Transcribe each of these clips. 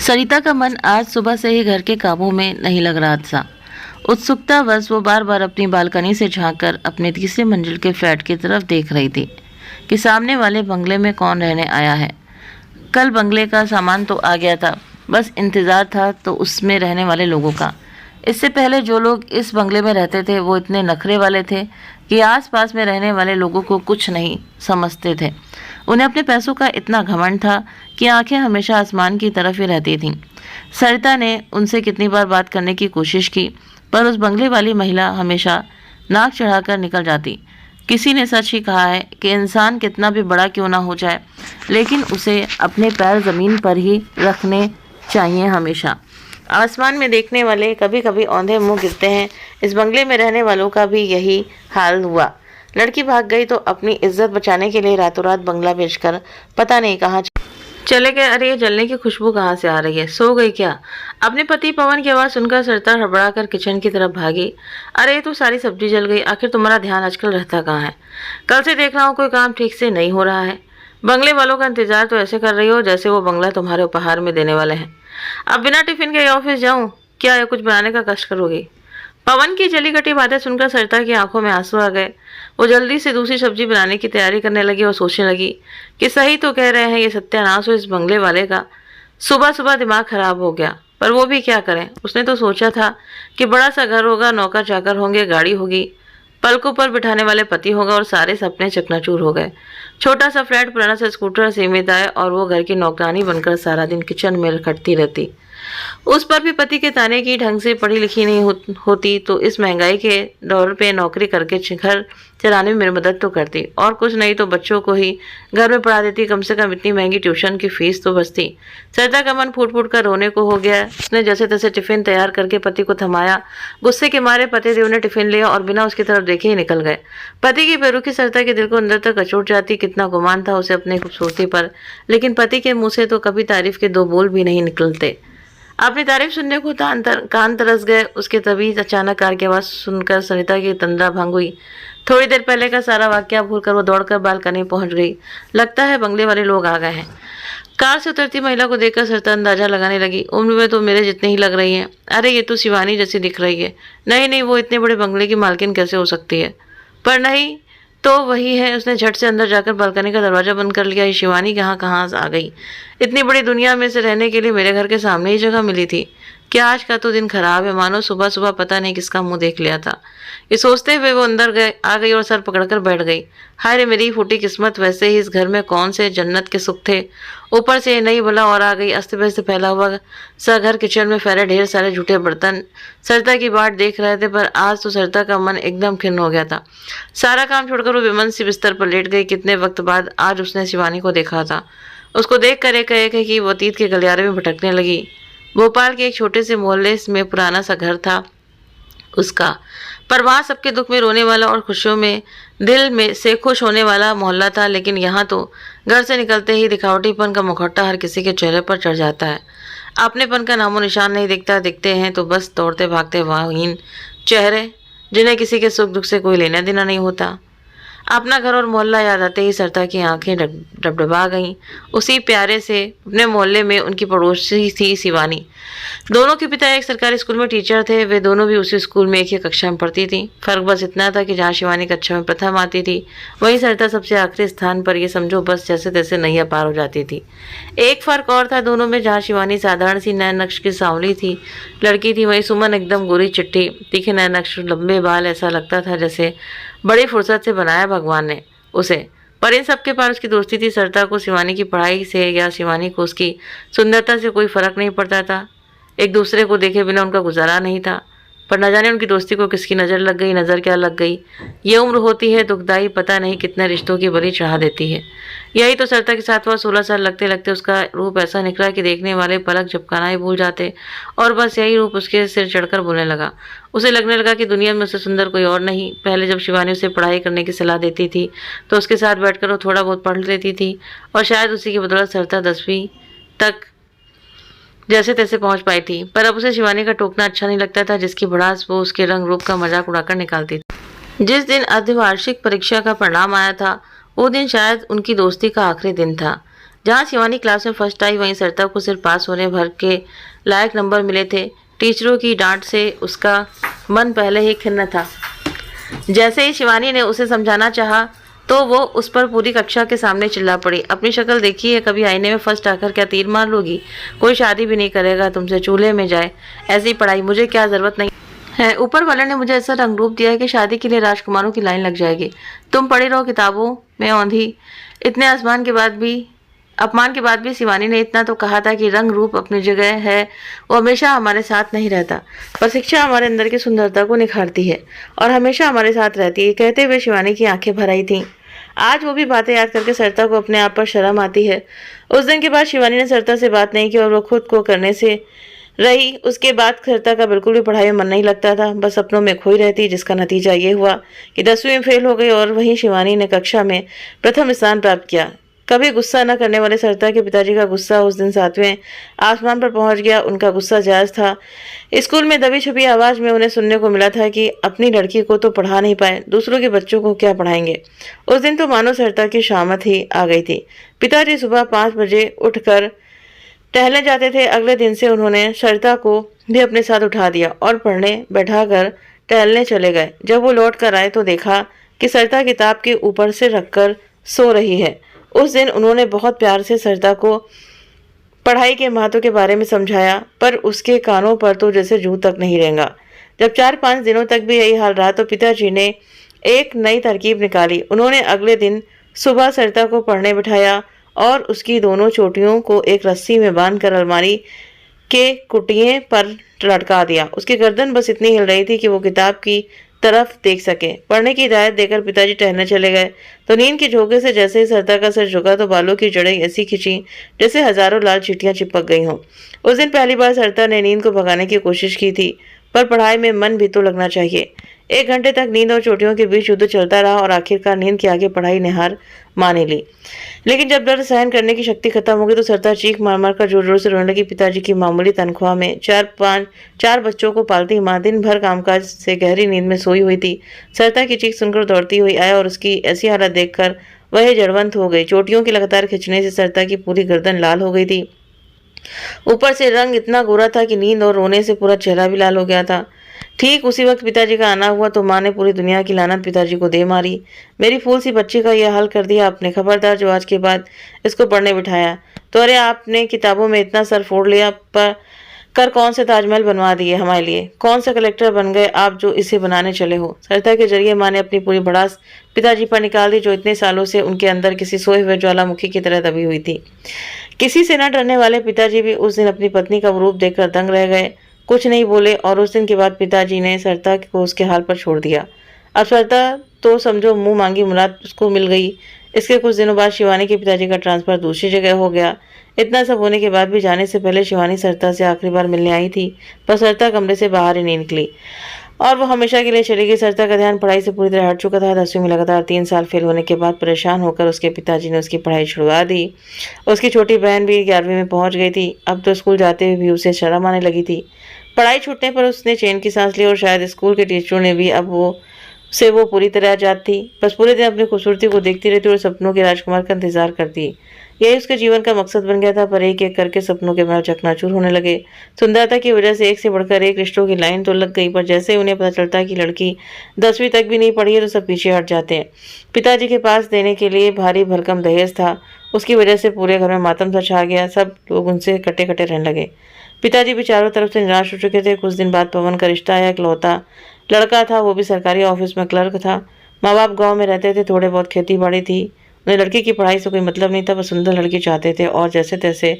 सरिता का मन आज सुबह से ही घर के कामों में नहीं लग रहा था। उत्सुकता बस वो बार बार अपनी बालकनी से झांककर अपने तीसरे मंजिल के फ्लैट की तरफ देख रही थी कि सामने वाले बंगले में कौन रहने आया है। कल बंगले का सामान तो आ गया था, बस इंतज़ार था तो उसमें रहने वाले लोगों का। इससे पहले जो लोग इस बंगले में रहते थे वो इतने नखरे वाले थे कि आसपास में रहने वाले लोगों को कुछ नहीं समझते थे। उन्हें अपने पैसों का इतना घमंड था कि आंखें हमेशा आसमान की तरफ ही रहती थीं। सरिता ने उनसे कितनी बार बात करने की कोशिश की, पर उस बंगले वाली महिला हमेशा नाक चढ़ाकर निकल जाती। किसी ने सच ही कहा है कि इंसान कितना भी बड़ा क्यों ना हो जाए, लेकिन उसे अपने पैर ज़मीन पर ही रखने चाहिए हमेशा। आसमान में देखने वाले कभी कभी औंधे मुंह गिरते हैं। इस बंगले में रहने वालों का भी यही हाल हुआ। लड़की भाग गई तो अपनी इज्जत बचाने के लिए रातों रात बंगला बेचकर पता नहीं कहाँ चले गए। अरे ये जलने की खुशबू कहाँ से आ रही है? सो गई क्या? अपने पति पवन की आवाज़ सुनकर सरिता हड़बड़ाकर किचन की तरफ भागी। अरे तो सारी सब्जी जल गई। आखिर तुम्हारा ध्यान आजकल रहता कहाँ है? कल से देख रहा हूँ कोई काम ठीक से नहीं हो रहा है। बंगले वालों का इंतजार तो ऐसे कर रही हो जैसे वो बंगला तुम्हारे उपहार में देने वाले हैं। अब बिना टिफिन के ऑफिस जाऊं क्या, या कुछ बनाने का कष्ट करोगी? पवन की जली कटी बातें सुनकर सरिता की आंखों में आंसू आ गए। वो जल्दी से दूसरी सब्जी बनाने की तैयारी करने लगी और सोचने लगी कि सही तो कह रहे हैं ये सत्यानाश हो इस बंगले वाले का। सुबह सुबह दिमाग खराब हो गया, पर वो भी क्या करें। उसने तो सोचा था कि बड़ा सा घर होगा, नौकर चाकर होंगे, गाड़ी होगी, पलकों पर बिठाने वाले पति होगा, और सारे सपने चकनाचूर हो गए। छोटा सा फ्लैट, पुराना सा स्कूटर, सीमित आय, और वो घर की नौकरानी बनकर सारा दिन किचन में खटती रहती। उस पर भी पति के ताने की ढंग से पढ़ी लिखी नहीं होती तो इस महंगाई के दौर पे नौकरी करके घर चलाने में मेरी मदद तो करती, और कुछ नहीं तो बच्चों को ही घर में पढ़ा देती। कम से कम इतनी महंगी ट्यूशन की फीस तो बचती। सरिता का मन फूट फूट कर रोने को हो गया। उसने जैसे तैसे टिफिन तैयार करके पति को थमाया। गुस्से के मारे पतिदेव ने टिफिन लिया और बिना उसकी तरफ देखे ही निकल गए। पति की बेरुखी सरिता के दिल को अंदर तक कचोट जाती। कितना गुमान था उसे अपनी खूबसूरती पर, लेकिन पति के मुंह से तो कभी तारीफ के दो बोल भी नहीं निकलते। अपनी तारीफ सुनने को कान तरस गए उसके। तभी अचानक कार की आवाज़ सुनकर सरिता की तंद्रा भंग हुई। थोड़ी देर पहले का सारा वाकया भूलकर वो दौड़कर बालकनी पहुंच गई। लगता है बंगले वाले लोग आ गए हैं। कार से उतरती महिला को देखकर सरिता अंदाजा लगाने लगी। उम्र में तो मेरे जितनी ही लग रही है। अरे ये तो शिवानी जैसी दिख रही है। नहीं नहीं, वो इतने बड़े बंगले की मालकिन कैसे हो सकती है? पर नहीं तो वही है। उसने झट से अंदर जाकर बालकनी का दरवाजा बंद कर लिया। ये शिवानी कहाँ आ गई? इतनी बड़ी दुनिया में से रहने के लिए मेरे घर के सामने ही जगह मिली थी। क्या आज का तो दिन खराब है, मानो सुबह सुबह पता नहीं किसका मुंह देख लिया था। ये सोचते हुए वो अंदर आ गई और सर पकड़कर बैठ गई। हाय रे मेरी फूटी किस्मत, वैसे ही इस घर में कौन से जन्नत के सुख थे। ऊपर से नहीं भला और आ गई। अस्त व्यस्त फैला हुआ सा घर, किचन में फैले ढेर सारे झूठे बर्तन सरिता की बाट देख रहे थे। पर आज तो सरिता का मन एकदम खिन्न हो गया था। सारा काम छोड़कर वो बेमन सी बिस्तर पर लेट गई। कितने वक्त बाद आज उसने शिवानी को देखा था। उसको देख कर एक कि वो अतीत के गलियारे में भटकने लगी। भोपाल के एक छोटे से मोहल्ले में पुराना सा घर था उसका, पर वहाँ सबके दुख में रोने वाला और खुशियों में दिल में से खुश होने वाला मोहल्ला था। लेकिन यहाँ तो घर से निकलते ही दिखावटीपन का मुखौटा हर किसी के चेहरे पर चढ़ जाता है। अपनेपन का नामो निशान नहीं दिखता। दिखते हैं तो बस दौड़ते भागते वाहहीन चेहरे, जिन्हें किसी के सुख दुख से कोई लेना देना नहीं होता। अपना घर और मोहल्ला याद आते ही सरिता की आंखें डबडबा गईं। उसी प्यारे से अपने मोहल्ले में उनकी पड़ोसी थी शिवानी। दोनों के पिता एक सरकारी स्कूल में टीचर थे। वे दोनों भी उसी स्कूल में एक ही कक्षा में पढ़ती थी। फर्क बस इतना था कि जहाँ शिवानी कक्षा में प्रथम आती थी वहीं सरिता सबसे आखिरी स्थान पर। ये समझो बस जैसे तैसे नैया पार हो जाती थी। एक फर्क और था दोनों में। जहाँ शिवानी साधारण सी नैन नक्श की सांवली थी लड़की थी, वहीं सुमन एकदम गोरी चिट्ठी, तीखे नैन नक्श, लंबे बाल, ऐसा लगता था जैसे बड़ी फुर्सत से बनाया भगवान ने उसे। पर इन सबके पार उसकी दोस्ती थी। सरिता को शिवानी की पढ़ाई से या शिवानी को उसकी सुंदरता से कोई फर्क नहीं पड़ता था। एक दूसरे को देखे बिना उनका गुजारा नहीं था। पर न जाने उनकी दोस्ती को किसकी नज़र लग गई। नज़र क्या लग गई? ये उम्र होती है दुखदाई, पता नहीं कितने रिश्तों की बलि चढ़ा देती है। यही तो सरिता के साथ हुआ। 16 साल लगते लगते उसका रूप ऐसा निखरा कि देखने वाले पलक झपकाना ही भूल जाते, और बस यही रूप उसके सिर चढ़कर बोलने लगा। उसे लगने लगा कि दुनिया में उससे सुंदर कोई और नहीं। पहले जब शिवानी उसे पढ़ाई करने की सलाह देती थी तो उसके साथ बैठकर वो थोड़ा बहुत पढ़ लेती थी, और शायद उसी की बदौलत सरिता 10वीं तक जैसे तैसे पहुंच पाई थी। पर अब उसे शिवानी का टोकना अच्छा नहीं लगता था, जिसकी भड़ास वो उसके रंग रूप का मजाक उड़ाकर निकालती थी। जिस दिन अर्धवार्षिक परीक्षा का परिणाम आया था वो दिन शायद उनकी दोस्ती का आखिरी दिन था। जहाँ शिवानी क्लास में फर्स्ट आई, वहीं सरिता को सिर्फ पास होने भर के लायक नंबर मिले थे। टीचरों की डांट से उसका मन पहले ही खिन्न था। जैसे ही शिवानी ने उसे समझाना चाहा तो वो उस पर पूरी कक्षा के सामने चिल्ला पड़ी, अपनी शक्ल देखी है कभी आईने में? फर्स्ट आकर क्या तीर मार लोगी? कोई शादी भी नहीं करेगा तुमसे, चूल्हे में जाए। ऐसी पढ़ाई मुझे क्या जरूरत नहीं है। ऊपर वाले ने मुझे ऐसा रंग रूप दिया है कि शादी के लिए राजकुमारों की लाइन लग जाएगी। तुम पढ़ी रहो किताबों में औंधी। इतने अपमान के बाद भी शिवानी ने इतना तो कहा था कि रंग रूप अपनी जगह है, वो हमेशा हमारे साथ नहीं रहता, पर शिक्षा हमारे अंदर की सुंदरता को निखारती है और हमेशा हमारे साथ रहती है। कहते हुए शिवानी की आंखें भर आई थीं। आज वो भी बातें याद करके सरिता को अपने आप पर शर्म आती है। उस दिन के बाद शिवानी ने सरिता से बात नहीं की और वो खुद को करने से रही। उसके बाद सरिता का बिल्कुल भी पढ़ाई में मन नहीं लगता था, बस सपनों में खोई रहती, जिसका नतीजा ये हुआ कि 10वीं में फेल हो गई और वहीं शिवानी ने कक्षा में प्रथम स्थान प्राप्त किया। कभी गुस्सा न करने वाले सरिता के पिताजी का गुस्सा उस दिन 7वें आसमान पर पहुंच गया। उनका गुस्सा जायज था। स्कूल में दबी छुपी आवाज में उन्हें सुनने को मिला था कि अपनी लड़की को तो पढ़ा नहीं पाए, दूसरों के बच्चों को क्या पढ़ाएंगे। उस दिन तो मानो सरिता की शामत ही आ गई थी। पिताजी सुबह 5 बजे उठकर टहलने जाते थे। अगले दिन से उन्होंने सरिता को भी अपने साथ उठा दिया और पढ़ने बैठाकर टहलने चले गए। जब वो लौट कर आए तो देखा कि सरिता किताब के ऊपर से रखकर सो रही है। उस दिन उन्होंने बहुत प्यार से सरिता को पढ़ाई के महत्व के बारे में समझाया, पर उसके कानों पर तो जैसे जूं तक नहीं रेंगा। जब 4-5 दिनों तक भी यही हाल रहा तो पिताजी ने एक नई तरकीब निकाली। उन्होंने अगले दिन सुबह सरिता को पढ़ने बिठाया और उसकी दोनों चोटियों को एक रस्सी में बांधकर अलमारी के कुटिये पर लटका दिया। उसकी गर्दन बस इतनी हिल रही थी कि वो किताब की तरफ देख सके। पढ़ने की हिदायत देकर पिताजी टहलने चले गए तो नींद के झोंके से जैसे ही सरिता का सिर झुका तो बालों की जड़ें ऐसी खिंची जैसे हजारों लाल चींटियां चिपक गई हों। उस दिन पहली बार सरिता ने नींद को भगाने की कोशिश की थी, पर पढ़ाई में मन भी तो लगना चाहिए। 1 घंटे तक नींद और चोटियों के बीच युद्ध चलता रहा और आखिरकार नींद के आगे पढ़ाई ने हार मान ली। लेकिन जब दर्द सहन करने की शक्ति खत्म हो गई तो सरिता चीख मार मार कर जोर जोर से रोने लगी। पिताजी की मामूली तनख्वाह में 4 बच्चों को पालती माँ दिन भर कामकाज से गहरी नींद में सोई हुई थी। सरिता की चीख सुनकर दौड़ती हुई आया और उसकी ऐसी हालत देखकर वह जड़वंत हो गई। चोटियों के लगातार खिंचने से सरिता की पूरी गर्दन लाल हो गई थी। ऊपर से रंग इतना गोरा था कि नींद और रोने से पूरा चेहरा भी लाल हो गया था। ठीक उसी वक्त पिताजी का आना हुआ तो माँ ने पूरी दुनिया की लानत पिताजी को दे मारी। मेरी फूल सी बच्ची का यह हाल कर दिया आपने, खबरदार जो आज के बाद इसको पढ़ने बिठाया तो अरे आपने किताबों में इतना सर फोड़ लिया, पर कर कौन से ताजमहल बनवा दिए हमारे लिए, कौन सा कलेक्टर बन गए आप जो इसे बनाने चले हो। सरिता के जरिए माँ ने अपनी पूरी भड़ास पिताजी पर निकाल दी जो इतने सालों से उनके अंदर किसी सोए हुए ज्वालामुखी की तरह दबी हुई थी। किसी से न डरने वाले पिताजी भी उस दिन अपनी पत्नी का रूप देखकर दंग रह गए, कुछ नहीं बोले और उस दिन के बाद पिताजी ने सरिता को उसके हाल पर छोड़ दिया। अब सरिता तो समझो मुंह मांगी मुराद उसको मिल गई। इसके कुछ दिनों बाद शिवानी के पिताजी का ट्रांसफर दूसरी जगह हो गया। इतना सब होने के बाद भी जाने से पहले शिवानी सरिता से आखिरी बार मिलने आई थी, पर सरिता कमरे से बाहर ही नहीं निकली और वो हमेशा के लिए चली गई। सरिता का ध्यान पढ़ाई से पूरी तरह हट चुका था। 10वीं में लगातार 3 साल फेल होने के बाद परेशान होकर उसके पिताजी ने उसकी पढ़ाई छुड़वा दी। उसकी छोटी बहन भी 11वीं में पहुंच गई थी। अब तो स्कूल जाते हुए भी उसे शर्म आने लगी थी। पढ़ाई छूटने पर उसने चैन की सांस ली और शायद स्कूल के टीचरों ने भी अब वो पूरी तरह आजाद थी। बस पूरे दिन अपनी खूबसूरती को देखती रहती और सपनों के राजकुमार का इंतजार करती। यही उसके जीवन का मकसद बन गया था, पर एक एक करके सपनों के महल चकनाचूर होने लगे। सुंदरता की वजह से एक से बढ़कर एक रिश्तों की लाइन तो लग गई, पर जैसे ही उन्हें पता चलता कि लड़की 10वीं तक भी नहीं पढ़ी है तो सब पीछे हट जाते हैं। पिताजी के पास देने के लिए भारी भरकम दहेज था, उसकी वजह से पूरे घर में मातम सा छा गया। सब लोग उनसे कटे कटे रहने लगे। पिताजी भी चारों तरफ से निराश हो चुके थे। कुछ दिन बाद पवन का रिश्ता आया। इकलौता लड़का था, वो भी सरकारी ऑफिस में क्लर्क था। माँ बाप गाँव में रहते थे, थोड़े बहुत खेती बाड़ी थी। उन्हें लड़की की पढ़ाई से कोई मतलब नहीं था, बस सुंदर लड़की चाहते थे और जैसे तैसे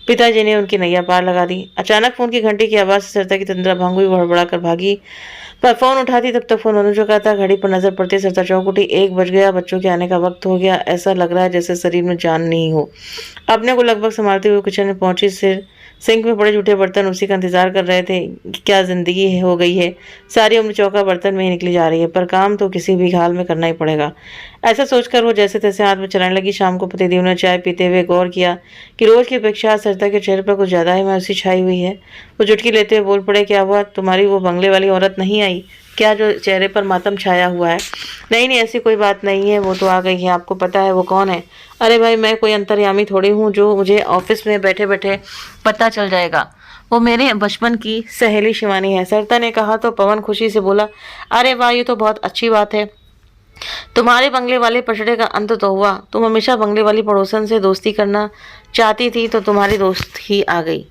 पिताजी ने उनकी नैया पार लगा दी। अचानक फोन की घंटी की आवाज़ से सरिता की तंद्रा भंग हुई। वो हड़बड़ा कर भागी, पर फोन उठाती तब तक फोन बंद हो चुका था। घड़ी पर नजर पड़ती सरिता चौंक उठी। 1 बज गया, बच्चों के आने का वक्त हो गया। ऐसा लग रहा है जैसे शरीर में जान नहीं हो। अपने को लगभग संभालते हुए किचन में पहुंची। सिंक में पड़े जूठे बर्तन उसी का इंतजार कर रहे थे। क्या जिंदगी हो गई है, सारी उम्र चौका बर्तन में ही निकली जा रही है, पर काम तो किसी भी हाल में करना ही पड़ेगा। ऐसा सोचकर वो जैसे तैसे हाथ में चलाने लगी। शाम को पतिदेव ने चाय पीते हुए गौर किया कि रोज की अपेक्षा सरिता के चेहरे पर कुछ ज्यादा ही मायूसी छाई हुई है। वो चुटकी लेते हुए बोल पड़े, क्या हुआ, तुम्हारी वो बंगले वाली औरत नहीं आई? क्या जो चेहरे पर मातम छाया हुआ है। नहीं नहीं, ऐसी कोई बात नहीं है, वो तो आ गई है, आपको पता है वो कौन है। अरे भाई, मैं कोई अंतर्यामी थोड़ी हूँ जो मुझे ऑफिस में बैठे बैठे पता चल जाएगा। वो मेरे बचपन की सहेली शिवानी है, सरिता ने कहा तो पवन खुशी से बोला, अरे वाह, ये तो बहुत अच्छी बात है। तुम्हारे बंगले वाले पचड़े का अंत तो हुआ। तुम हमेशा बंगले वाली पड़ोसन से दोस्ती करना चाहती थी तो तुम्हारी दोस्त ही आ गई।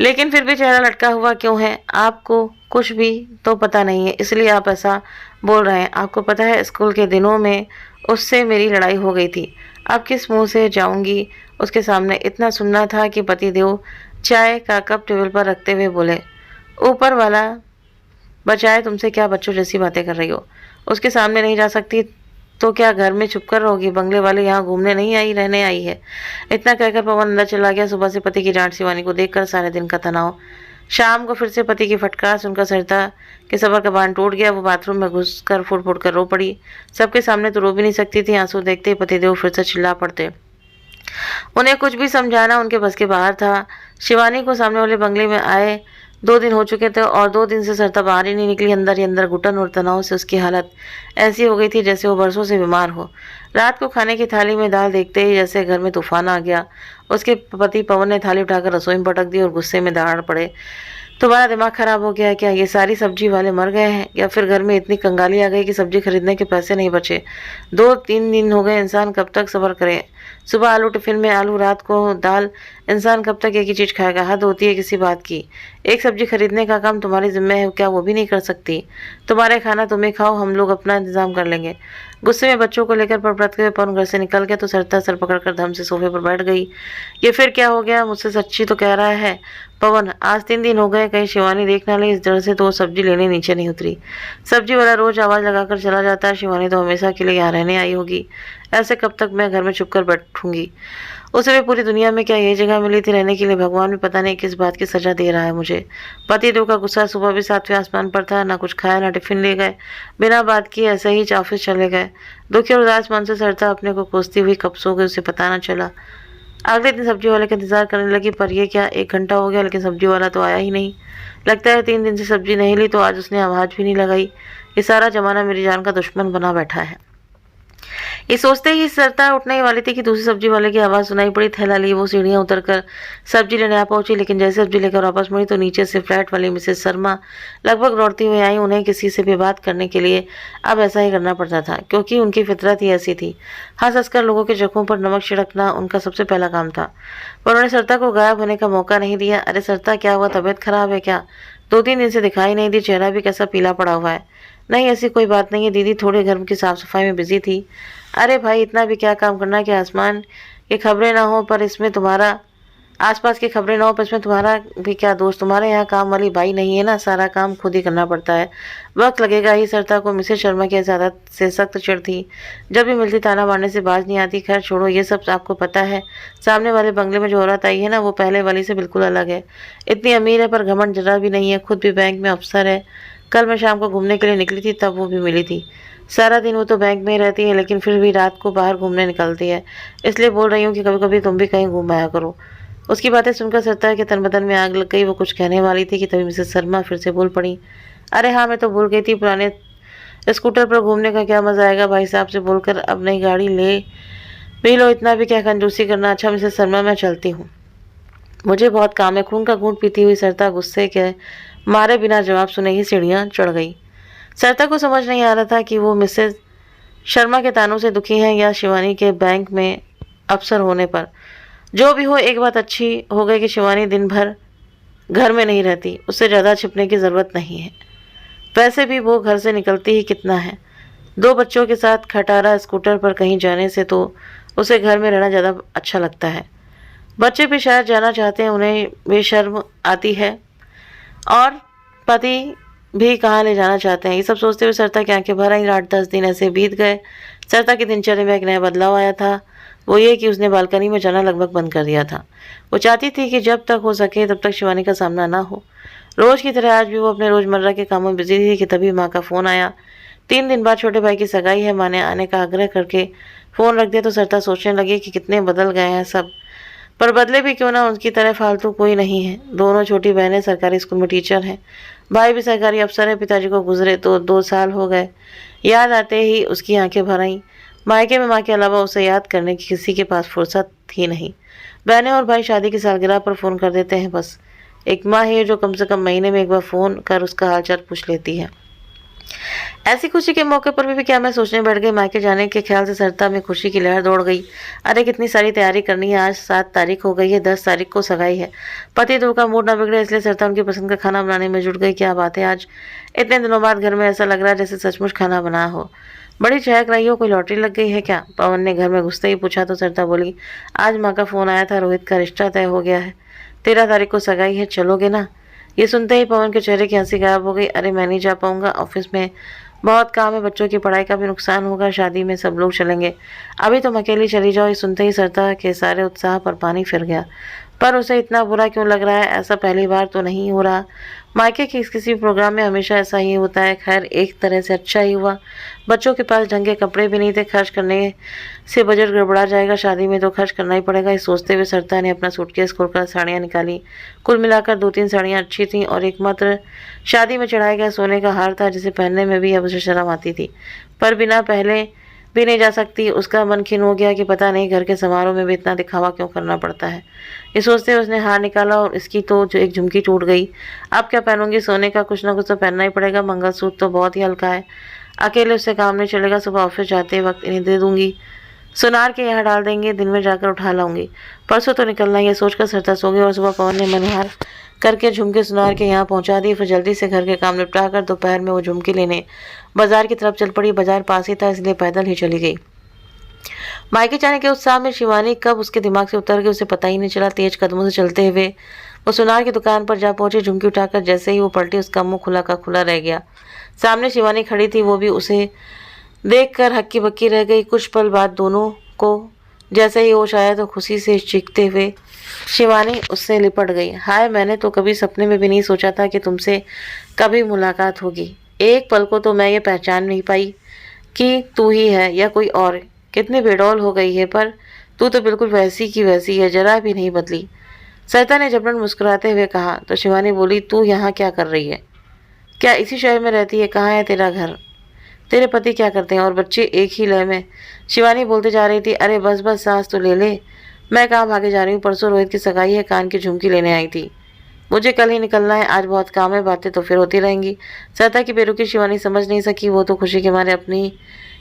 लेकिन फिर भी चेहरा लटका हुआ क्यों है? आपको कुछ भी तो पता नहीं है, इसलिए आप ऐसा बोल रहे हैं। आपको पता है, स्कूल के दिनों में उससे मेरी लड़ाई हो गई थी। अब किस मुंह से जाऊंगी उसके सामने? इतना सुनना था कि पतिदेव चाय का कप टेबल पर रखते हुए बोले, ऊपर वाला बचाए, तुमसे क्या बच्चों जैसी बातें कर रही हो? उसके सामने नहीं जा सकती तो क्या घर में चुप कर रहोगी? बंगले वाले यहाँ घूमने नहीं आई, रहने आई है। इतना कहकर पवन अंदर चला गया। सुबह से पति की डांट शिवानी को देखकर सारे दिन का तनाव, शाम को फिर से पति की फटकार सुनकर सरिता के सबर का बांध टूट गया। वो बाथरूम में घुसकर फुट फुट कर रो पड़ी। सबके सामने तो रो भी नहीं सकती थी। आंसू देखते ही पतिदेव फिर से चिल्ला पड़ते। उन्हें कुछ भी समझाना उनके बस के बाहर था। शिवानी को सामने वाले बंगले में आए 2 दिन हो चुके थे और 2 दिन से सरिता बाहर ही नहीं निकली। अंदर ही अंदर घुटन और तनाव से उसकी हालत ऐसी हो गई थी जैसे वो बरसों से बीमार हो। रात को खाने की थाली में दाल देखते ही जैसे घर में तूफान आ गया। उसके पति पवन ने थाली उठाकर रसोई में पटक दी और गुस्से में दहाड़ पड़े, तुम्हारा दिमाग खराब हो गया है क्या? ये सारी सब्जी वाले मर गए हैं या फिर घर में इतनी कंगाली आ गई कि सब्जी खरीदने के पैसे नहीं बचे? 2-3 दिन हो गए, इंसान कब तक सब्र करे? सुबह आलू टिफिन में आलू, रात को दाल। इंसान कब तक एक ही चीज खाएगा? हद होती है किसी बात की। एक सब्जी खरीदने का काम तुम्हारी जिम्मे है क्या? वो भी नहीं कर सकती। तुम्हारे खाना तुम्हें खाओ, हम लोग अपना इंतजाम कर लेंगे। गुस्से में बच्चों को लेकर पड़पड़ाते हुए पवन घर से निकल गया तो सरिता सर पकड़कर धम से सोफे पर बैठ गई। ये फिर क्या हो गया? मुझसे सच्ची तो कह रहा है पवन? आज 3 दिन हो गए, कहीं शिवानी देख ना ले। इस डर से तो वो सब्जी लेने नीचे नहीं उतरी। सब्जी वाला रोज आवाज लगाकर चला जाता है। शिवानी तो हमेशा के लिए यहाँ रहने आई होगी। ऐसे कब तक मैं घर में छुप कर बैठूंगी? उसे भी पूरी दुनिया में क्या यही जगह मिली थी रहने के लिए? भगवान भी पता नहीं किस बात की सजा दे रहा है मुझे। पतिदेव का गुस्सा सुबह भी 7वें आसमान पर था। ना कुछ खाया, ना टिफिन ले गए, बिना बात किए ऐसे ही ऑफिस चले गए। दुखी और उदास मन से सरिता अपने को कोसती हुई कब सो गई उसे पता न चला। अगले दिन सब्जी वाले का इंतजार करने लगी, पर ये क्या, 1 घंटा हो गया लेकिन सब्जी वाला तो आया ही नहीं। लगता है 3 दिन से सब्जी नहीं ली तो आज उसने आवाज भी नहीं लगाई। ये सारा जमाना मेरी जान का दुश्मन बना बैठा है। ये सोचते ही सरिता उठने ही वाली थी कि दूसरी सब्जी वाले की आवाज़ सुनाई पड़ी। थैला लिए वो सीढ़ियाँ उतरकर सब्जी लेने आ पहुंची, लेकिन जैसे सब्जी लेकर वापस मुड़ी तो नीचे से फ्लैट वाली मिसेस शर्मा लगभग दौड़ती हुई आई। उन्हें किसी से भी बात करने के लिए अब ऐसा ही करना पड़ता था क्योंकि उनकी फितरत ही ऐसी थी। हंस हंसकर लोगों के जख्मों पर नमक छिड़कना उनका सबसे पहला काम था। पर उन्होंने सरिता को गायब होने का मौका नहीं दिया। अरे सरिता, क्या हुआ? तबीयत खराब है क्या? 2-3 दिन से दिखाई नहीं दी, चेहरा भी कैसा पीला पड़ा हुआ है। नहीं, ऐसी कोई बात नहीं है दीदी, थोड़े घर की साफ सफाई में बिजी थी। अरे भाई, इतना भी क्या काम करना कि आसमान की खबरें ना हो पर इसमें तुम्हारा, आसपास की खबरें ना हो पर इसमें तुम्हारा भी क्या दोस्त? तुम्हारे यहाँ काम वाली बाई नहीं है ना, सारा काम खुद ही करना पड़ता है। वक्त लगेगा ही। सरिता को मिसेस शर्मा की आदत से सख्त चिढ़ थी। जब भी मिलती ताना मारने से बाज नहीं आती। खैर छोड़ो, ये सब आपको पता है। सामने वाले बंगले में जो औरत आई है ना, वो पहले वाली से बिल्कुल अलग है। इतनी अमीर है पर घमंड जरा भी नहीं है, खुद भी बैंक में अफसर है। कल मैं शाम को घूमने के लिए निकली थी तब वो भी मिली थी। सारा दिन वो तो बैंक में ही रहती है लेकिन फिर भी रात को बाहर घूमने निकलती है। इसलिए बोल रही हूँ कि कभी कभी तुम भी कहीं घूम आया करो। उसकी बातें सुनकर सरिता के तन बदन में आग लग गई। वो कुछ कहने वाली थी कि तभी मिसेस शर्मा फिर से बोल पड़ी, अरे हाँ, मैं तो भूल गई थी, पुराने स्कूटर पर घूमने का क्या मजा आएगा। भाई साहब से बोलकर अब नई गाड़ी ले भी लो, इतना भी क्या कंजूसी करना। अच्छा मिसेस शर्मा, मैं चलती हूँ, मुझे बहुत काम है। खून का घूंट पीती हुई सरिता गुस्से के मारे बिना जवाब सुने ही सीढ़ियाँ चढ़ गई। सरिता को समझ नहीं आ रहा था कि वो मिसेस शर्मा के तानों से दुखी हैं या शिवानी के बैंक में अफसर होने पर। जो भी हो, एक बात अच्छी हो गई कि शिवानी दिन भर घर में नहीं रहती। उससे ज़्यादा छिपने की ज़रूरत नहीं है। वैसे भी वो घर से निकलती ही कितना है। 2 बच्चों के साथ खटारा स्कूटर पर कहीं जाने से तो उसे घर में रहना ज़्यादा अच्छा लगता है। बच्चे भी शायद जाना चाहते हैं, उन्हें बेशर्म आती है और पति भी कहाँ ले जाना चाहते हैं। ये सब सोचते हुए सरिता की आंखें भर आई। 8-10 दिन ऐसे बीत गए। सरिता की दिनचर्या में एक नया बदलाव आया था। वो ये कि उसने बालकनी में जाना लगभग बंद कर दिया था। वो चाहती थी कि जब तक हो सके तब तक शिवानी का सामना ना हो। रोज की तरह आज भी वो अपने रोजमर्रा के कामों में बिजी थी कि तभी माँ का फ़ोन आया। 3 दिन बाद छोटे भाई की सगाई है। माँ ने आने का आग्रह करके फ़ोन रख दिया तो सरिता सोचने लगी कि कितने बदल गए हैं सब। पर बदले भी क्यों ना उनकी तरह फालतू कोई नहीं है। दोनों छोटी बहनें सरकारी स्कूल में टीचर हैं, भाई भी सरकारी अफसर है। पिताजी को गुजरे तो 2 साल हो गए। याद आते ही उसकी आंखें भर आईं। मायके में माँ के अलावा उसे याद करने की किसी के पास फुर्सत ही नहीं। बहनें और भाई शादी की सालगिरह पर फ़ोन कर देते हैं बस। एक माँ है जो कम से कम महीने में एक बार फ़ोन कर उसका हालचाल पूछ लेती है। ऐसी खुशी के मौके पर भी क्या मैं सोचने बैठ गई। मायके जाने के ख्याल से सरता में खुशी की लहर दौड़ गई। अरे कितनी सारी तैयारी करनी है। आज 7 तारीख हो गई है, 10 तारीख को सगाई है। पति देव का मूड ना बिगड़े इसलिए सरता उनकी पसंद का खाना बनाने में जुट गई। क्या बात है, आज इतने दिनों बाद घर में ऐसा लग रहा है जैसे सचमुच खाना बना हो। बड़ी चहक रही हो, कोई लॉटरी लग गई है क्या? पवन ने घर में घुसते ही पूछा तो सरता बोली, आज माँ का फ़ोन आया था, रोहित का रिश्ता तय हो गया है, 13 तारीख को सगाई है, चलोगे ना? ये सुनते ही पवन के चेहरे की हंसी गायब हो गई। अरे मैं नहीं जा पाऊंगा, ऑफिस में बहुत काम है, बच्चों की पढ़ाई का भी नुकसान होगा, शादी में सब लोग चलेंगे, अभी तुम अकेली चली जाओ। ये सुनते ही सरता के सारे उत्साह पर पानी फिर गया। पर उसे इतना बुरा क्यों लग रहा है? ऐसा पहली बार तो नहीं हो रहा। मायके के किसी प्रोग्राम में हमेशा ऐसा ही होता है। खैर एक तरह से अच्छा ही हुआ। बच्चों के पास ढंग के कपड़े भी नहीं थे, खर्च करने से बजट गड़बड़ा जाएगा, शादी में तो खर्च करना ही पड़ेगा। ये सोचते हुए सरता ने अपना सूटकेस खोलकर साड़ियाँ निकाली। कुल मिलाकर 2-3 साड़ियाँ अच्छी थीं और एकमात्र शादी में चढ़ाया गया सोने का हार था जिसे पहनने में भी अब उसे शर्म आती थी, पर बिना पहले भी नहीं जा सकती। उसका मन खिन्न हो गया कि पता नहीं घर के समारोह में भी इतना दिखावा क्यों करना पड़ता है। ये सोचते हुए उसने हार निकाला और इसकी तो जो एक झुमकी टूट गई। अब क्या पहनूंगी? सोने का कुछ ना कुछ तो पहनना ही पड़ेगा। मंगलसूत्र तो बहुत ही हल्का है, अकेले उससे काम नहीं चलेगा। सुबह ऑफिस जाते वक्त इन्हें दे दूंगी, सुनार के यहाँ डाल देंगे, दिन में जाकर उठा लाऊंगी, परसों तो निकलना है। ये सोचकर सरता सो गई और सुबह पवन ने मनहार करके झुमके सुनार के यहाँ पहुँचा दी। फिर जल्दी से घर के काम निपटा कर दोपहर में वो झुमकी लेने बाजार की तरफ चल पड़ी। बाजार पास ही था इसलिए पैदल ही चली गई। मायके जाने के उत्साह में शिवानी कब उसके दिमाग से उतर गई उसे पता ही नहीं चला। तेज कदमों से चलते हुए वो सुनार की दुकान पर जा पहुंची। झुमकी उठाकर जैसे ही वो पलटी उसका मुंह खुला का खुला रह गया। सामने शिवानी खड़ी थी, वो भी उसे देखकर हक्की बक्की रह गई। कुछ पल बाद दोनों को जैसे ही होश आया तो खुशी से चीखते हुए शिवानी उससे लिपट गई। हाय, मैंने तो कभी सपने में भी नहीं सोचा था कि तुमसे कभी मुलाकात होगी। एक पल को तो मैं ये पहचान नहीं पाई कि तू ही है या कोई और। कितनी बेडौल हो गई है, पर तू तो बिल्कुल वैसी की वैसी है, जरा भी नहीं बदली। सरता ने जबरन मुस्कुराते हुए कहा तो शिवानी बोली, तू यहाँ क्या कर रही है? क्या इसी शहर में रहती है? कहाँ है तेरा घर? तेरे पति क्या करते हैं और बच्चे? एक ही लय में शिवानी बोलते जा रही थी। अरे बस बस, सांस तो ले ले। मैं कहाँ भागे जा रही हूँ? परसों रोहित की सगाई है, कान की झुमकी लेने आई थी। मुझे कल ही निकलना है, आज बहुत काम है, बातें तो फिर होती रहेंगी। सरता की बेरुखी शिवानी समझ नहीं सकी। वो तो खुशी के मारे अपनी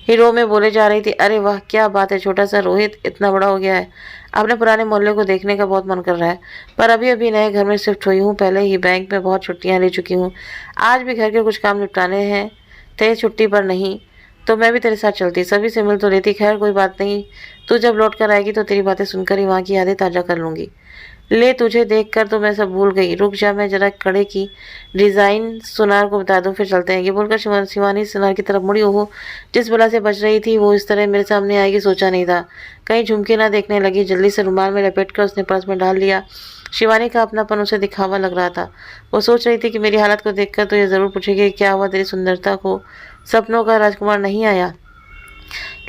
हीरो में बोले जा रही थी। अरे वाह, क्या बात है, छोटा सा रोहित इतना बड़ा हो गया है। अपने पुराने मोहल्ले को देखने का बहुत मन कर रहा है, पर अभी अभी नए घर में शिफ्ट हुई हूँ। पहले ही बैंक में बहुत छुट्टियाँ ले चुकी हूँ। आज भी घर के कुछ काम निपटाने हैं थे, छुट्टी पर नहीं तो मैं भी तेरे साथ चलती, सभी से मिल तो लेती। खैर कोई बात नहीं, तू जब लौट कर आएगी तो तेरी बातें सुनकर ही वहाँ की यादें ताज़ा कर लूँगी। ले, तुझे देखकर तो मैं सब भूल गई। रुक जा, मैं जरा कड़े की डिज़ाइन सुनार को बता दूं, फिर चलते हैं। ये बोलकर शिवानी सुनार की तरफ मुड़ी। ओहो, जिस बला से बच रही थी वो इस तरह मेरे सामने आएगी सोचा नहीं था। कहीं झुमके ना देखने लगी। जल्दी से रुमाल में लपेट कर उसने पर्स में डाल लिया। शिवानी का अपनापन उसे दिखावा लग रहा था। वो सोच रही थी कि मेरी हालत को देखकर तो ये ज़रूर पूछेगी, क्या हुआ तेरी सुंदरता को? सपनों का राजकुमार नहीं आया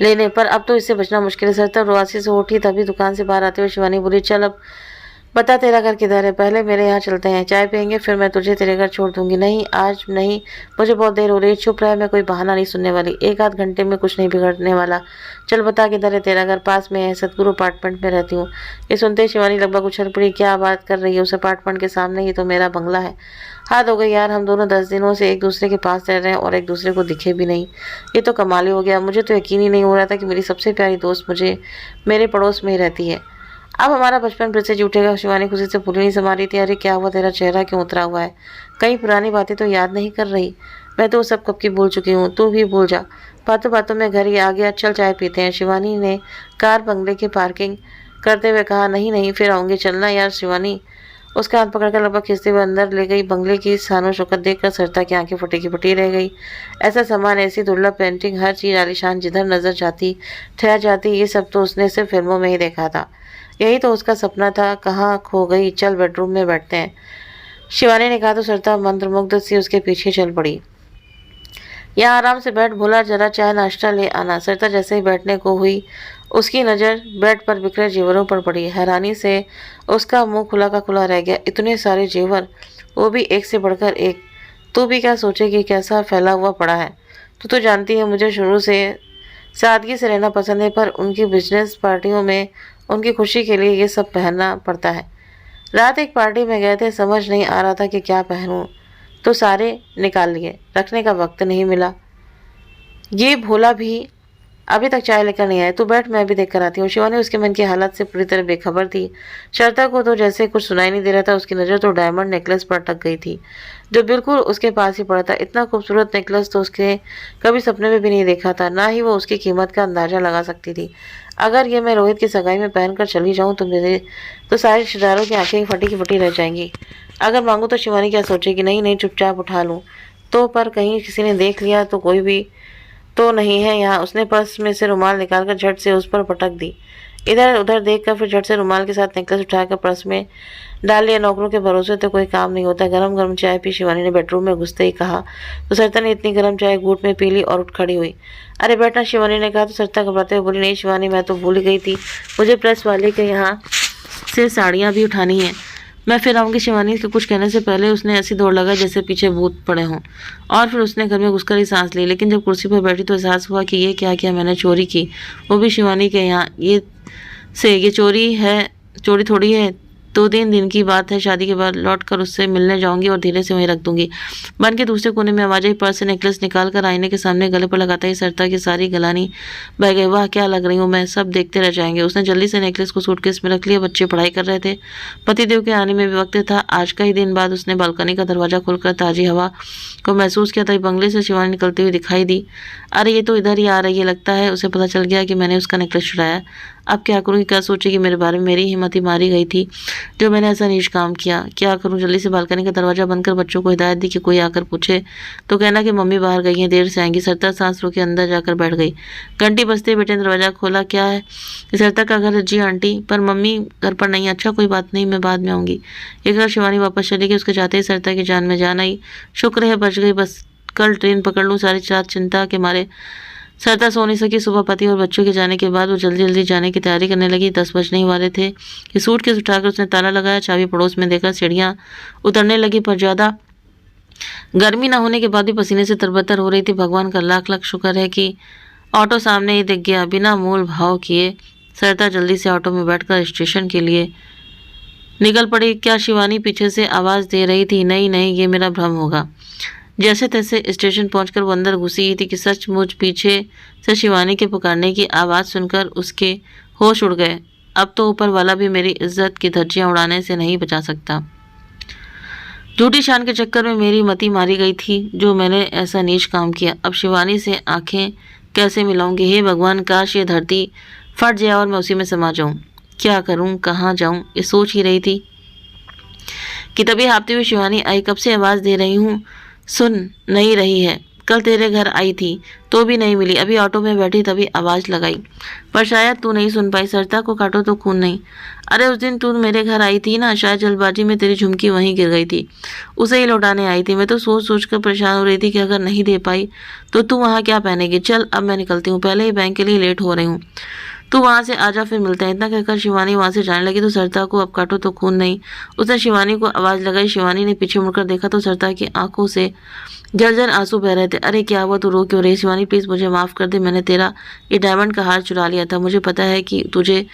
लेने? पर अब तो इससे बचना मुश्किल है। सरता रोआसी से उठी, तभी दुकान से बाहर आते हुए शिवानी बोली, चल अब बता तेरा घर किधर है? पहले मेरे यहाँ चलते हैं, चाय पियेंगे, फिर मैं तुझे तेरे घर छोड़ दूंगी। नहीं, आज नहीं, मुझे बहुत देर हो रही है। चुप रह, मैं कोई बहाना नहीं सुनने वाली। 1 आध घंटे में कुछ नहीं बिगड़ने वाला। चल बता किधर है तेरा घर? पास में है, सतगुरु अपार्टमेंट में रहती हूँ। ये सुनते ही शिवानी लगभग उछल पड़ी। क्या बात कर रही है? उस अपार्टमेंट के सामने ही तो मेरा बंगला है। हाथ हो गई यार, हम दोनों 10 दिनों से एक दूसरे के पास रह रहे हैं और एक दूसरे को दिखे भी नहीं। ये तो कमाल ही हो गया। मुझे तो यकीन ही नहीं हो रहा था कि मेरी सबसे प्यारी दोस्त मुझे मेरे पड़ोस में ही रहती है। अब हमारा बचपन फिर से जुटेगा। शिवानी खुशी से फूली नहीं समा रही थी। अरे क्या हुआ, तेरा चेहरा क्यों उतरा हुआ है? कई पुरानी बातें तो याद नहीं कर रही? मैं तो सब कब की भूल चुकी हूँ, तू भी भूल जा। बातों बातों में घर ही आ गया, चल चाय पीते हैं। शिवानी ने कार बंगले की पार्किंग करते हुए कहा। नहीं नहीं, फिर आऊँगी, चलना यार। शिवानी उसका हाथ पकड़कर लगभग खींचते हुए अंदर ले गई। बंगले की शानो शौकत देखकर सरता की आंखें फटी की फटी रह गई। ऐसा सामान, ऐसी दुर्लभ पेंटिंग, हर चीज़ आलीशान, जिधर नजर जाती ठहर जाती। ये सब तो उसने सिर्फ फिल्मों में ही देखा था। यही तो उसका सपना था। कहाँ खो गई? चल बेडरूम में बैठते हैं, शिवानी ने कहा तो सरता मंत्रमुग्ध सी उसके पीछे चल पड़ी। यहाँ आराम से बैठ, भोला जरा चाय नाश्ता ले आना। सरिता जैसे ही बैठने को हुई, उसकी नज़र बेड पर बिखरे जेवरों पर पड़ी। हैरानी से उसका मुंह खुला का खुला रह गया। इतने सारे जेवर, वो भी एक से बढ़कर एक। तू भी क्या सोचेगी, कैसा फैला हुआ पड़ा है। तू तो जानती है मुझे शुरू से सादगी से रहना पसंद है, पर उनकी बिजनेस पार्टियों में उनकी खुशी के लिए ये सब पहनना पड़ता है। रात एक पार्टी में गए थे, समझ नहीं आ रहा था कि क्या पहनूं, तो सारे निकाल लिए, रखने का वक्त नहीं मिला। ये भोला भी अभी तक चाय लेकर नहीं आया। तू बैठ, मैं भी देख कर आती हूँ। शिवानी उसके मन की हालत से पूरी तरह बेखबर थी। श्रद्धा को तो जैसे कुछ सुनाई नहीं दे रहा था। उसकी नज़र तो डायमंड नेकलेस पर अटक गई थी, जो बिल्कुल उसके पास ही पड़ा था। इतना खूबसूरत नेकलेस तो उसके कभी सपने में भी नहीं देखा था, ना ही वो उसकी कीमत का अंदाजा लगा सकती थी। अगर ये मैं रोहित की सगाई में पहनकर चली जाऊँ तो सारे रिश्तेदारों की आंखें फटी की फटी रह जाएंगी। अगर मांगू तो शिवानी क्या सोचेगी। नहीं नहीं, चुपचाप उठा लूँ तो, पर कहीं किसी ने देख लिया तो, कोई भी तो नहीं है यहाँ। उसने पर्स में से रुमाल निकालकर झट से उस पर पटक दी। इधर उधर देखकर फिर झट से रुमाल के साथ नेकलेस उठाकर पर्स में डाल लिया। नौकरों के भरोसे तो कोई काम नहीं होता। गरम गरम चाय पी, शिवानी ने बेडरूम में घुसते ही कहा तो सरिता ने इतनी गर्म चाय घूंट में पी ली और उठ खड़ी हुई। अरे बैठना, शिवानी ने कहा तो सरिता घबराते हुए बोली, नहीं शिवानी, मैं तो भूल गई थी, मुझे प्रेस वाले के यहाँ से साड़ियाँ भी उठानी है, मैं फिर आऊँगी। शिवानी के कुछ कहने से पहले उसने ऐसी दौड़ लगाई जैसे पीछे भूत पड़े हों, और फिर उसने घर में घुसकर ही सांस ली। लेकिन जब कुर्सी पर बैठी तो एहसास हुआ कि ये क्या किया मैंने, चोरी की, वो भी शिवानी के यहाँ। ये चोरी है, चोरी थोड़ी है। 2-3 दिन की बात है, शादी के बाद लौट कर उससे मिलने जाऊंगी और धीरे से वहीं रख दूंगी। बन के दूसरे कोने में आवाज आई। पर्स से नेकलेस निकाल कर आईने के सामने गले पर लगाता ही सरिता की सारी गलानी बह गई। वाह क्या लग रही हूँ मैं, सब देखते रह जाएंगे। उसने जल्दी से नेकलेस को सूटकेस में रख लिया। बच्चे पढ़ाई कर रहे थे, पतिदेव के आने में भी वक्त था। आज का ही दिन बाद उसने बालकनी का दरवाजा खोलकर ताजी हवा को महसूस किया था। बंगले से शिवानी निकलती हुई दिखाई दी। अरे ये तो इधर ही आ रही है लगता है। उसे पता चल गया कि मैंने उसका नेकलेस चुराया। अब क्या करूँ, क्या सोचेगी मेरे बारे में। मेरी हिम्मत ही मारी गई थी जो मैंने ऐसा नीच काम किया। क्या करूँ। जल्दी से बालकनी का दरवाजा बंद कर बच्चों को हिदायत दी कि कोई आकर पूछे तो कहना कि मम्मी बाहर गई हैं, देर से आएंगी। सरिता सांस रोके अंदर जाकर बैठ गई। घंटी बजते बेटे ने दरवाजा खोला। क्या है। सरिता का घर है। जी आंटी, पर मम्मी घर पर नहीं। अच्छा कोई बात नहीं, मैं बाद में आऊँगी। ये घर शिवानी वापस चली गई। उसके जाते ही सरिता की जान में जान आई। शुक्र है बच गई, बस कल ट्रेन पकड़ लूँ। सारी रात चिंता के मारे सरिता सो नहीं सकी। सुबह पति और बच्चों के जाने के बाद वो जल्दी जल्दी जाने की तैयारी करने लगी। 10 बजने ही वाले थे कि सूटकेस उठाकर उसने ताला लगाया, चाबी पड़ोस में देकर सीढ़ियाँ उतरने लगी। पर ज़्यादा गर्मी न होने के बाद भी पसीने से तरबतर हो रही थी। भगवान का लाख लाख शुक्र है कि ऑटो सामने ही दिख गया। बिना मोल भाव किए सरिता जल्दी से ऑटो में बैठकर स्टेशन के लिए निकल पड़ी। क्या शिवानी पीछे से आवाज़ दे रही थी। नहीं नहीं, ये मेरा भ्रम होगा। जैसे तैसे स्टेशन पहुंचकर वो अंदर घुसी ही थी कि सचमुच पीछे से शिवानी के पुकारने की आवाज़ सुनकर उसके होश उड़ गए। अब तो ऊपर वाला भी मेरी इज्जत की धज्जियां उड़ाने से नहीं बचा सकता। झूठी शान के चक्कर में मेरी मति मारी गई थी जो मैंने ऐसा नीच काम किया। अब शिवानी से आंखें कैसे मिलाऊंगी। हे भगवान, काश ये धरती फट जाए और मैं उसी में समा जाऊं। क्या करूं, कहाँ जाऊं, ये सोच ही रही थी कि तभी हाँफती हुई शिवानी आई। कब से आवाज़ दे रही हूँ, सुन नहीं रही है। कल तेरे घर आई थी तो भी नहीं मिली। अभी ऑटो में बैठी तभी आवाज़ लगाई, पर शायद तू नहीं सुन पाई। सरिता को काटो तो खून नहीं। अरे उस दिन तू मेरे घर आई थी ना, शायद जल्दबाजी में तेरी झुमकी वहीं गिर गई थी, उसे ही लौटाने आई थी। मैं तो सोच सोच कर परेशान हो रही थी कि अगर नहीं दे पाई तो तू वहाँ क्या पहनेगी। चल अब मैं निकलती हूँ, पहले ही बैंक के लिए लेट हो रही हूँ। तू वहाँ से आजा, फिर मिलते हैं। इतना कहकर शिवानी वहाँ से जाने लगी तो सरिता को अब काटो तो खून नहीं। उसने शिवानी को आवाज़ लगाई। शिवानी ने पीछे मुड़कर देखा तो सरिता की आंखों से झरझर आंसू बह रहे थे। अरे क्या हुआ, तू रो क्यों रही। शिवानी प्लीज़ मुझे माफ़ कर दे, मैंने तेरा ये डायमंड का हार चुरा लिया था। मुझे पता है कि तुझे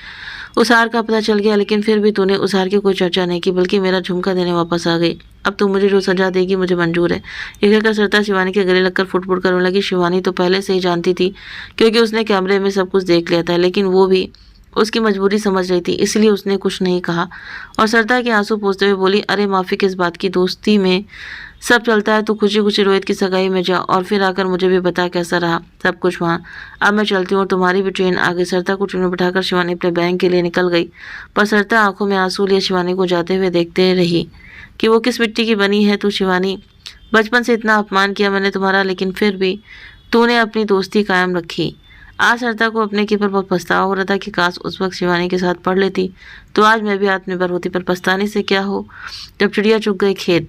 उस हार का पता चल गया, लेकिन फिर भी तूने उस हार की कोई चर्चा नहीं की, बल्कि मेरा झुमका देने वापस आ गई। अब तू मुझे जो सजा देगी मुझे मंजूर है। ये कहकर सरिता शिवानी के गले लगकर फुट-फुट कर रोने लगी। शिवानी तो पहले से ही जानती थी क्योंकि उसने कैमरे में सब कुछ देख लिया था, लेकिन वो भी उसकी मजबूरी समझ रही थी, इसलिए उसने कुछ नहीं कहा और सरिता के आंसू पोंछते हुए बोली, अरे माफ़ी किस बात की, दोस्ती में सब चलता है। तू खुशी खुशी रोहित की सगाई में जा और फिर आकर मुझे भी बता कैसा रहा सब कुछ वहाँ। अब मैं चलती हूँ और तुम्हारी भी ट्रेन आ गई। सरिता को ट्रेन में बिठाकर शिवानी अपने बैंक के लिए निकल गई, पर सरिता आंखों में आंसू लिए शिवानी को जाते हुए देखते रही कि वो किस मिट्टी की बनी है तू। शिवानी, बचपन से इतना अपमान किया मैंने तुम्हारा, लेकिन फिर भी तूने अपनी दोस्ती कायम रखी। आज सरिता को अपने के पर बहुत पछतावा हो रहा था कि काश उस वक्त शिवानी के साथ पढ़ लेती तो आज मैं भी आत्मनिर्भर होती, पर पछताने से क्या हो। जब चिड़िया चुग गई खेत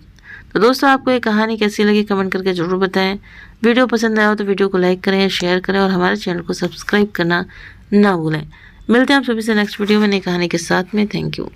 तो दोस्तों आपको ये कहानी कैसी लगी कमेंट करके ज़रूर बताएं। वीडियो पसंद आया हो तो वीडियो को लाइक करें, शेयर करें और हमारे चैनल को सब्सक्राइब करना ना भूलें। मिलते हैं आप सभी से नेक्स्ट वीडियो में नई कहानी के साथ में। Thank you.